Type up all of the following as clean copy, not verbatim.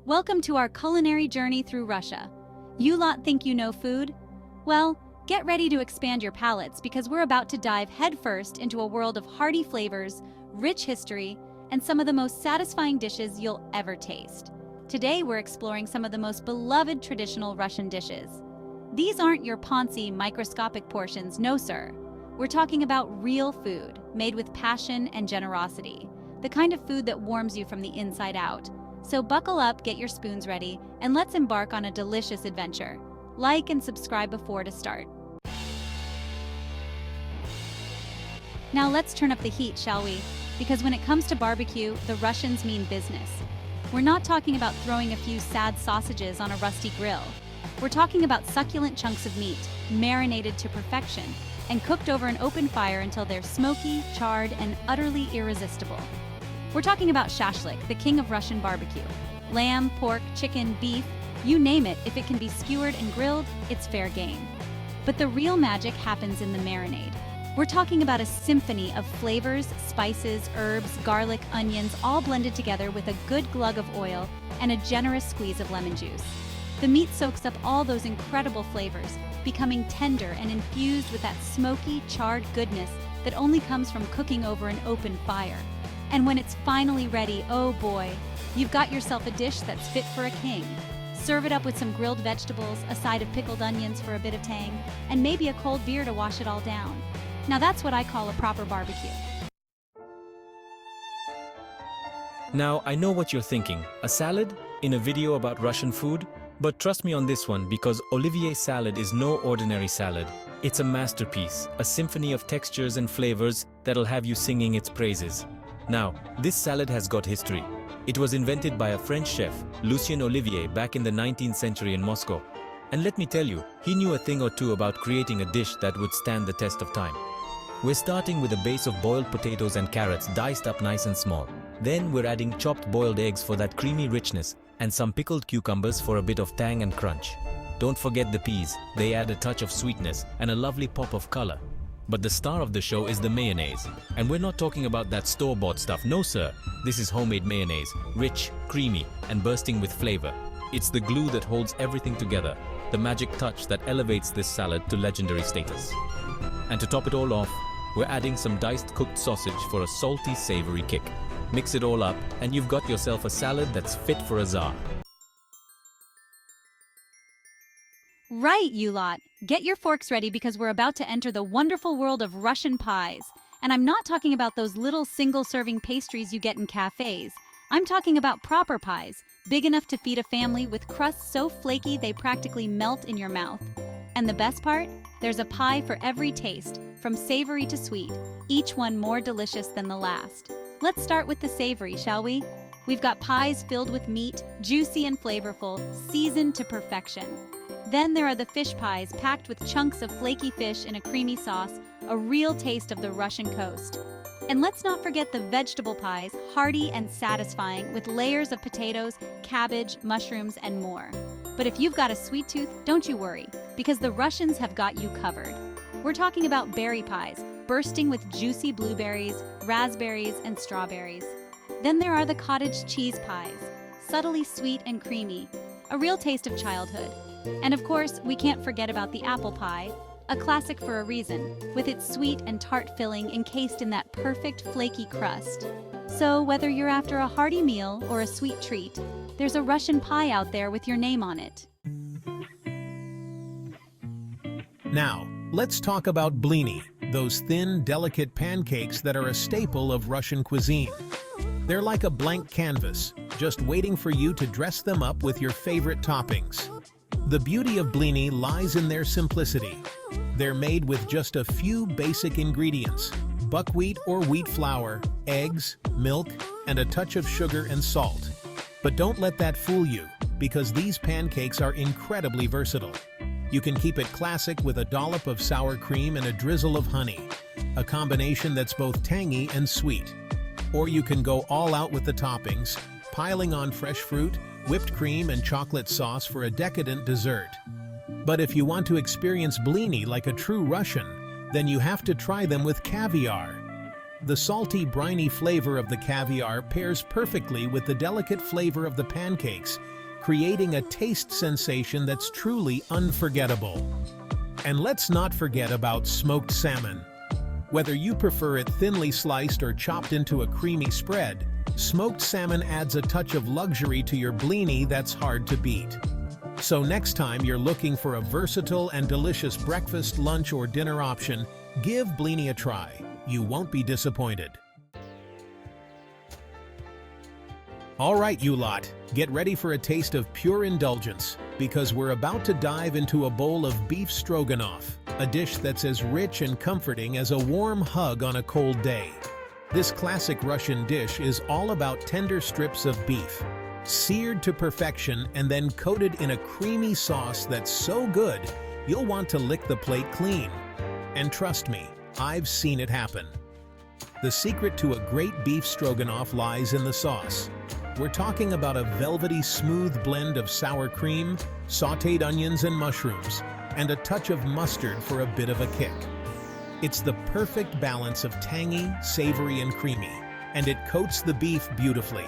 Welcome to our culinary journey through Russia. You lot think you know food? Well, get ready to expand your palates because we're about to dive headfirst into a world of hearty flavors, rich history, and some of the most satisfying dishes you'll ever taste. Today we're exploring some of the most beloved traditional Russian dishes. These aren't your poncy, microscopic portions, no sir. We're talking about real food, made with passion and generosity. The kind of food that warms you from the inside out. So buckle up, get your spoons ready, and let's embark on a delicious adventure. Like and subscribe before to start. Now let's turn up the heat, shall we? Because when it comes to barbecue, the Russians mean business. We're not talking about throwing a few sad sausages on a rusty grill. We're talking about succulent chunks of meat, marinated to perfection, and cooked over an open fire until they're smoky, charred, and utterly irresistible. We're talking about shashlik, the king of Russian barbecue. Lamb, pork, chicken, beef, you name it, if it can be skewered and grilled, it's fair game. But the real magic happens in the marinade. We're talking about a symphony of flavors, spices, herbs, garlic, onions, all blended together with a good glug of oil and a generous squeeze of lemon juice. The meat soaks up all those incredible flavors, becoming tender and infused with that smoky, charred goodness that only comes from cooking over an open fire. And when it's finally ready, oh boy, you've got yourself a dish that's fit for a king. Serve it up with some grilled vegetables, a side of pickled onions for a bit of tang, and maybe a cold beer to wash it all down. Now that's what I call a proper barbecue. Now, I know what you're thinking. A salad? In a video about Russian food? But trust me on this one, because Olivier salad is no ordinary salad. It's a masterpiece, a symphony of textures and flavors that'll have you singing its praises. Now, this salad has got history. It was invented by a French chef, Lucien Olivier, back in the 19th century in Moscow. And let me tell you, he knew a thing or two about creating a dish that would stand the test of time. We're starting with a base of boiled potatoes and carrots diced up nice and small. Then we're adding chopped boiled eggs for that creamy richness and some pickled cucumbers for a bit of tang and crunch. Don't forget the peas, they add a touch of sweetness and a lovely pop of color. But the star of the show is the mayonnaise. And we're not talking about that store-bought stuff, no sir. This is homemade mayonnaise, rich, creamy, and bursting with flavor. It's the glue that holds everything together, the magic touch that elevates this salad to legendary status. And to top it all off, we're adding some diced cooked sausage for a salty, savory kick. Mix it all up, and you've got yourself a salad that's fit for a czar. Right, you lot. Get your forks ready because we're about to enter the wonderful world of Russian pies. And I'm not talking about those little single-serving pastries you get in cafes. I'm talking about proper pies, big enough to feed a family with crusts so flaky they practically melt in your mouth. And the best part? There's a pie for every taste, from savory to sweet, each one more delicious than the last. Let's start with the savory, shall we? We've got pies filled with meat, juicy and flavorful, seasoned to perfection. Then there are the fish pies packed with chunks of flaky fish in a creamy sauce, a real taste of the Russian coast. And let's not forget the vegetable pies, hearty and satisfying with layers of potatoes, cabbage, mushrooms, and more. But if you've got a sweet tooth, don't you worry, because the Russians have got you covered. We're talking about berry pies, bursting with juicy blueberries, raspberries, and strawberries. Then there are the cottage cheese pies, subtly sweet and creamy, a real taste of childhood. And of course, we can't forget about the apple pie, a classic for a reason, with its sweet and tart filling encased in that perfect flaky crust. So whether you're after a hearty meal or a sweet treat, there's a Russian pie out there with your name on it. Now, let's talk about blini, those thin, delicate pancakes that are a staple of Russian cuisine. They're like a blank canvas, just waiting for you to dress them up with your favorite toppings. The beauty of blini lies in their simplicity. They're made with just a few basic ingredients: buckwheat or wheat flour, eggs, milk, and a touch of sugar and salt. But don't let that fool you, because these pancakes are incredibly versatile. You can keep it classic with a dollop of sour cream and a drizzle of honey, a combination that's both tangy and sweet. Or you can go all out with the toppings, piling on fresh fruit, whipped cream, and chocolate sauce for a decadent dessert. But if you want to experience blini like a true Russian, then you have to try them with caviar. The salty, briny flavor of the caviar pairs perfectly with the delicate flavor of the pancakes, creating a taste sensation that's truly unforgettable. And let's not forget about smoked salmon. Whether you prefer it thinly sliced or chopped into a creamy spread, smoked salmon adds a touch of luxury to your blini that's hard to beat. So next time you're looking for a versatile and delicious breakfast, lunch, or dinner option, give blini a try. You won't be disappointed. All right, you lot, get ready for a taste of pure indulgence, because we're about to dive into a bowl of beef stroganoff, a dish that's as rich and comforting as a warm hug on a cold day. This classic Russian dish is all about tender strips of beef, seared to perfection and then coated in a creamy sauce that's so good, you'll want to lick the plate clean. And trust me, I've seen it happen. The secret to a great beef stroganoff lies in the sauce. We're talking about a velvety, smooth blend of sour cream, sautéed onions and mushrooms, and a touch of mustard for a bit of a kick. It's the perfect balance of tangy, savory, and creamy, and it coats the beef beautifully.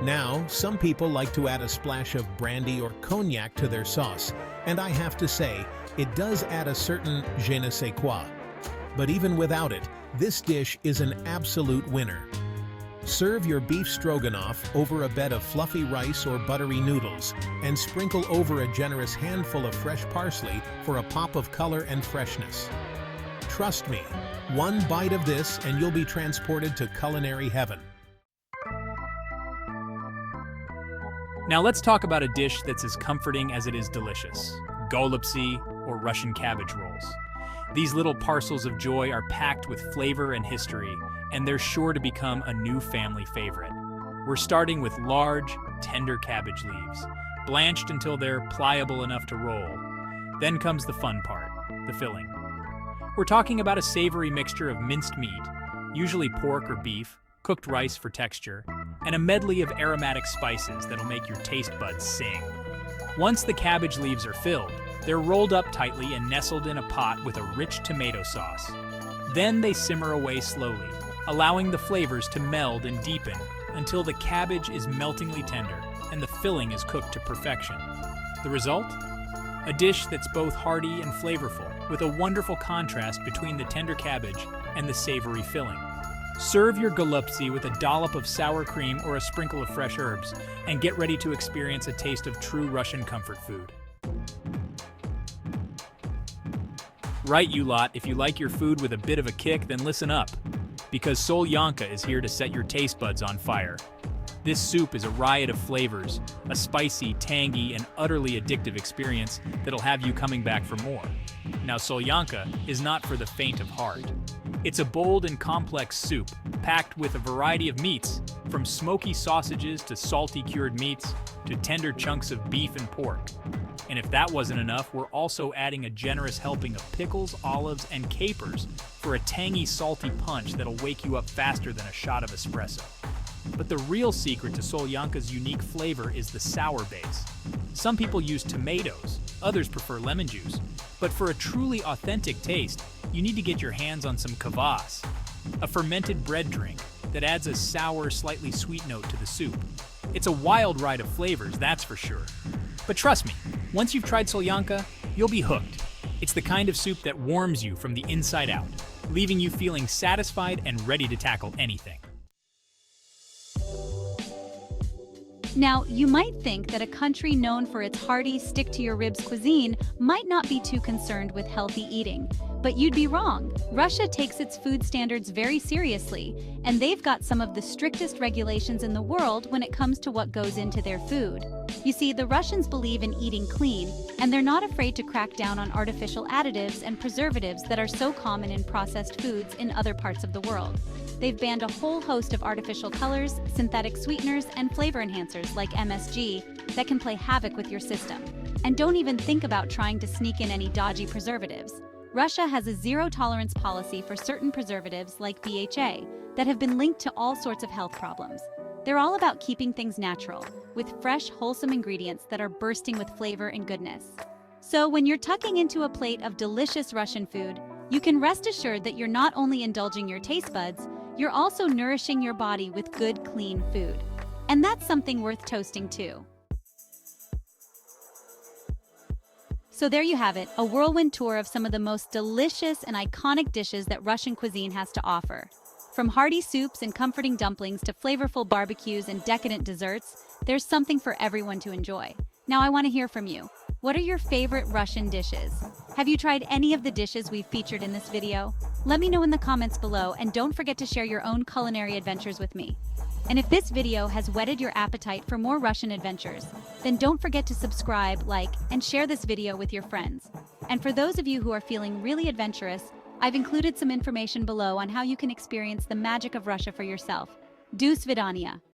Now, some people like to add a splash of brandy or cognac to their sauce, and I have to say, it does add a certain je ne sais quoi. But even without it, this dish is an absolute winner. Serve your beef stroganoff over a bed of fluffy rice or buttery noodles, and sprinkle over a generous handful of fresh parsley for a pop of color and freshness. Trust me, one bite of this and you'll be transported to culinary heaven. Now let's talk about a dish that's as comforting as it is delicious: golubtsi, or Russian cabbage rolls. These little parcels of joy are packed with flavor and history, and they're sure to become a new family favorite. We're starting with large, tender cabbage leaves, blanched until they're pliable enough to roll. Then comes the fun part, the filling. We're talking about a savory mixture of minced meat, usually pork or beef, cooked rice for texture, and a medley of aromatic spices that'll make your taste buds sing. Once the cabbage leaves are filled, they're rolled up tightly and nestled in a pot with a rich tomato sauce. Then they simmer away slowly, allowing the flavors to meld and deepen until the cabbage is meltingly tender and the filling is cooked to perfection. The result? A dish that's both hearty and flavorful, with a wonderful contrast between the tender cabbage and the savory filling. Serve your golubtsi with a dollop of sour cream or a sprinkle of fresh herbs, and get ready to experience a taste of true Russian comfort food. Right, you lot, if you like your food with a bit of a kick, then listen up, because Solyanka is here to set your taste buds on fire. This soup is a riot of flavors, a spicy, tangy, and utterly addictive experience that'll have you coming back for more. Now, Solyanka is not for the faint of heart. It's a bold and complex soup, packed with a variety of meats, from smoky sausages to salty cured meats, to tender chunks of beef and pork. And if that wasn't enough, we're also adding a generous helping of pickles, olives, and capers for a tangy, salty punch that'll wake you up faster than a shot of espresso. But the real secret to Solyanka's unique flavor is the sour base. Some people use tomatoes, others prefer lemon juice. But for a truly authentic taste, you need to get your hands on some kvass, a fermented bread drink that adds a sour, slightly sweet note to the soup. It's a wild ride of flavors, that's for sure. But trust me, once you've tried Solyanka, you'll be hooked. It's the kind of soup that warms you from the inside out, leaving you feeling satisfied and ready to tackle anything. Now, you might think that a country known for its hearty, stick-to-your-ribs cuisine might not be too concerned with healthy eating. But you'd be wrong. Russia takes its food standards very seriously, and they've got some of the strictest regulations in the world when it comes to what goes into their food. You see, the Russians believe in eating clean, and they're not afraid to crack down on artificial additives and preservatives that are so common in processed foods in other parts of the world. They've banned a whole host of artificial colors, synthetic sweeteners, and flavor enhancers like MSG that can play havoc with your system. And don't even think about trying to sneak in any dodgy preservatives. Russia has a zero-tolerance policy for certain preservatives like BHA that have been linked to all sorts of health problems. They're all about keeping things natural, with fresh, wholesome ingredients that are bursting with flavor and goodness. So when you're tucking into a plate of delicious Russian food, you can rest assured that you're not only indulging your taste buds, you're also nourishing your body with good, clean food. And that's something worth toasting too. So there you have it, a whirlwind tour of some of the most delicious and iconic dishes that Russian cuisine has to offer. From hearty soups and comforting dumplings to flavorful barbecues and decadent desserts, there's something for everyone to enjoy. Now I want to hear from you. What are your favorite Russian dishes? Have you tried any of the dishes we've featured in this video? Let me know in the comments below, and don't forget to share your own culinary adventures with me. And if this video has whetted your appetite for more Russian adventures, then don't forget to subscribe, like, and share this video with your friends. And for those of you who are feeling really adventurous, I've included some information below on how you can experience the magic of Russia for yourself. Do svidaniya!